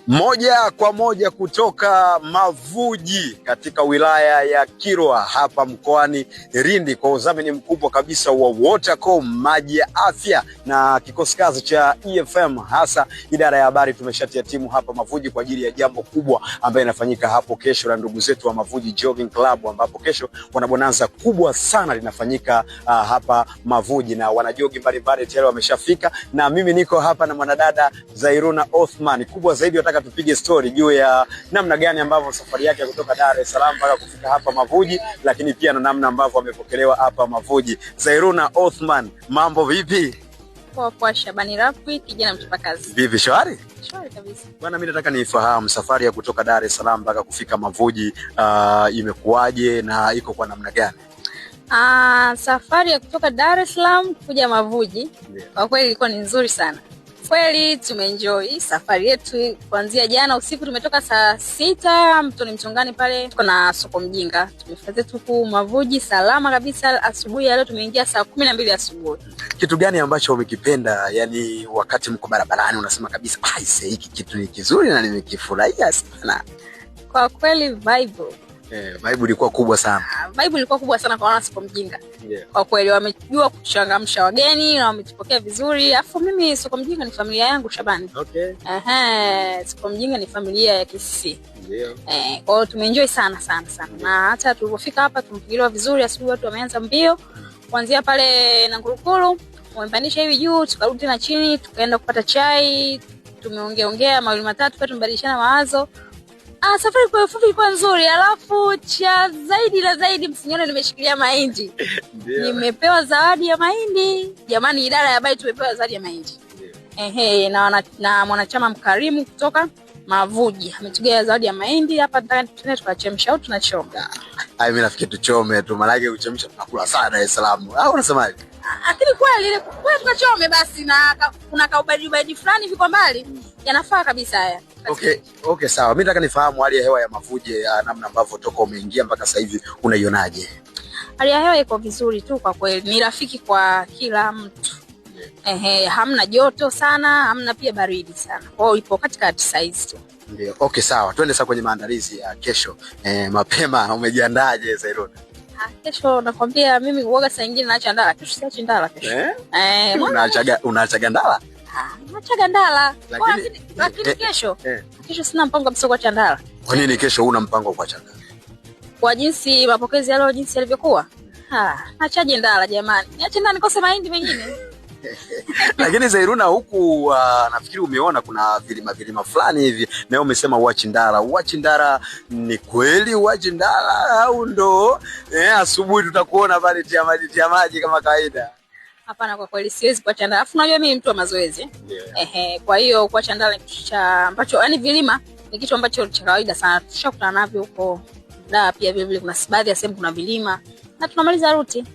Moja kwa moja kutoka Mavuji katika wilaya ya Kilwa hapa mkoani Lindi kwa udhamini mkubwa kabisa wa Watercom maji ya afya na kikosi kazi cha EFM hasa idara ya habari. Tumeshatia timu hapa Mavuji kwa ajili ya jambo kubwa ambayo inafanyika hapo kesho la ndugu zetu wa Mavuji Jogging Club, ambapo kesho wana bonanza kubwa sana linafanyika hapa Mavuji na wanajogi mbalimbali tayari wameshafika, na mimi niko hapa na mwanadada Zairuna Othman. Kubwa zaidi nataka tupige story juu ya namna gani ambavyo safari yake kutoka Dar es Salaam mpaka kufika hapa Mavuji, lakini pia na namna ambavyo amepokelewa hapa Mavuji. Zairuna Othman, mambo vipi? Kwa Shabani Rapwi, kijana mchapakazi. Vipi, shwari? Shwari kabisa. Bwana, mimi nataka nifahamu safari ya kutoka Dar es Salaam mpaka kufika Mavuji imekuwaje na iko kwa namna gani? Safari ya kutoka Dar es Salaam kuja Mavuji kwa kweli ilikuwa ni nzuri sana. Kweli tumeenjoy safari yetu kuanzia jana usiku. Tumetoka saa 6 Mtoni Mchongani pale, tuko na soko mjinga. Tumefika tu Mavuji salama kabisa. Asubuhi ya leo tumeingia saa 12 asubuhi. Kitu gani ambacho umekipenda, yani wakati mko barabarani unasema kabisa hiki kitu ni kizuri na nimekifurahia sana? Kwa kweli vibe vibe ilikuwa kubwa sana. Vibe ilikuwa kubwa sana kwa wana soko mjinga. Kwa kweli wamejua kuchangamsha wageni na wametupokea vizuri. Alafu mimi soko mjinga ni familia yangu, Shabani. Soko mjinga ni familia ya Kisii. Kwa hiyo tumeenjoy sana. Na hata tulipofika hapa tumepokelewa vizuri. Asubuhi watu wameanza mbio. Kuanzia pale na Ngurukuru, wamepandisha hivi juu, tukarudi tena chini, tukaenda kupata chai, tumeongea mawili matatu, pia tumebadilishana mawazo. Safari kwa ufupi ilikuwa nzuri. Alafu cha zaidi msinyone nimeshikilia mahindi. Nimepewa zawadi ya mahindi. Jamani, idara ya habari tumepewa zawadi ya mahindi. Na mwanachama mkarimu kutoka Mavuji ametugea zawadi ya mahindi. Hapa tunataka tukachemsha au tunachoma. Mimi nafikiri tuchome tu, maana yake kuchemsha tunakula sana Dar es Salaam. Au unasemaje? Lakini kweli tukachome basi, na kuna kaubaridi fulani viko mbali. Yanafaa kabisa haya. Okay, sawa. Mimi nataka nifahamu hali ya hewa ya Mavuji, namna ambavyo toka umeingia mpaka sasa hivi unaionaje? Hali ya hewa iko vizuri tu kwa kweli. Ni rafiki kwa kila mtu. Hamna joto sana, hamna pia baridi sana. Kwa hiyo ipo katikati size tu. Ndio. Okay, sawa. Twende sasa kwenye maandalizi ya kesho. Mapema umejiandaje Zairuna? Kesho nakwambia mimi uoga saa nyingine naacha ndala. Kesho siachi ndala kesho. Unaacha ndala? Naacha ndala. Lakini kesho sina mpango kabisa kuacha ndala. Kwa nini kesho huna mpango wa kuacha ndala? Kwa jinsi mapokezi ya leo jinsi yalivyokuwa. Naachaje ndala jamani? Niache ndani nikose mahindi mengine. Lakini Zairuna, huku nafikiri umeona kuna vilima fulani hivi na umesema uachi ndala. Uachi ndala ni kweli uachi ndala au ndo asubuhi tutakuona pale tia maji kama kawaida? Hapana, kwa kweli siwezi kuacha ndala. Alafu unajua mimi mtu wa mazoezi. Kwa hiyo kuacha ndala ambacho yani vilima ni kitu ambacho cha kawaida sana. Tushakutana navyo huko. Na pia vile kuna baadhi ya sehemu kuna vilima na tunamaliza ruti.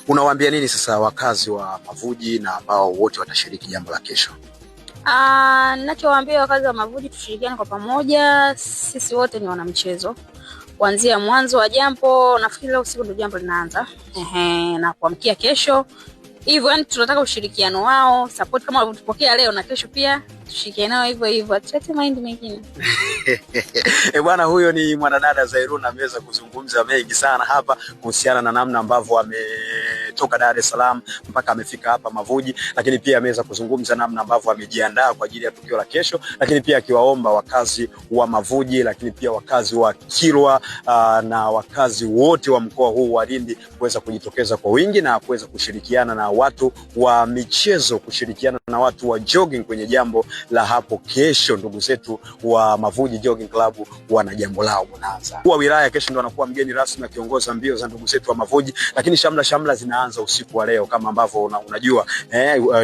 Unawaambia nini sasa wakazi wa Mavuji na ambao wote watashiriki jambo la kesho? Ninachowaambia wakazi wa Mavuji, tushirikiane kwa pamoja. Sisi wote ni wanamchezo. Kuanzia mwanzo wa jambo, nafikiri leo usiku ndio jambo linaanza. Na kuamkia kesho. Hivyo yani tunataka ushirikiano wao, support kama walivyotupokea leo na kesho pia tushirikiane nao hivyo. Atulete mahindi mengine. Bwana, huyo ni mwanadada Zairuna, ameweza kuzungumza mengi sana hapa kuhusiana na namna ambavyo ametoka Dar es Salaam mpaka amefika hapa Mavuji, lakini pia ameweza kuzungumza namna ambavyo amejiandaa kwa ajili ya tukio la kesho, lakini pia akiwaomba wakazi wa Mavuji, lakini pia wakazi wa Kilwa na wakazi wote wa mkoa huu wa Lindi kuweza kujitokeza kwa wingi na kuweza kushirikiana na watu wa michezo, kushirikiana na watu wa jogging kwenye jambo la hapo kesho. Ndugu zetu wa Mavuji Jogging Club wana jambo lao bonanza. Kwa wilaya kesho ndo anakuwa mgeni rasmi akiongoza mbio za ndugu zetu wa Mavuji, lakini shamla zinaanza usiku wa leo kama ambavyo unajua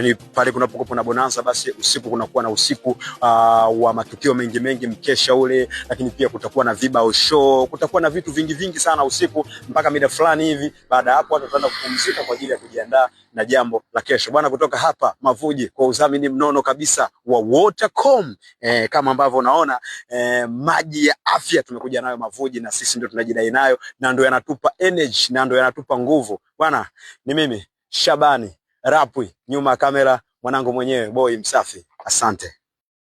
ni pale kunapokuwa na bonanza, basi usiku kunakuwa na usiku wa matukio mengi mkesha ule, lakini pia kutakuwa na vibao show, kutakuwa na vitu vingi sana usiku mpaka mida fulani hivi. Baada hapo watu wataenda kupumzika kwa ajili ya kujiandaa na jambo la kesho. Bwana, kutoka hapa Mavuji kwa udhamini mnono kabisa wa Watercom, kama ambavyo unaona maji ya afya tumekuja nayo Mavuji, na sisi ndio tunajidai nayo na ndio yanatupa energy na ndio yanatupa nguvu. Bwana, ni mimi Shabani Rapwi, nyuma ya kamera mwanangu mwenyewe Boy Msafi. Asante.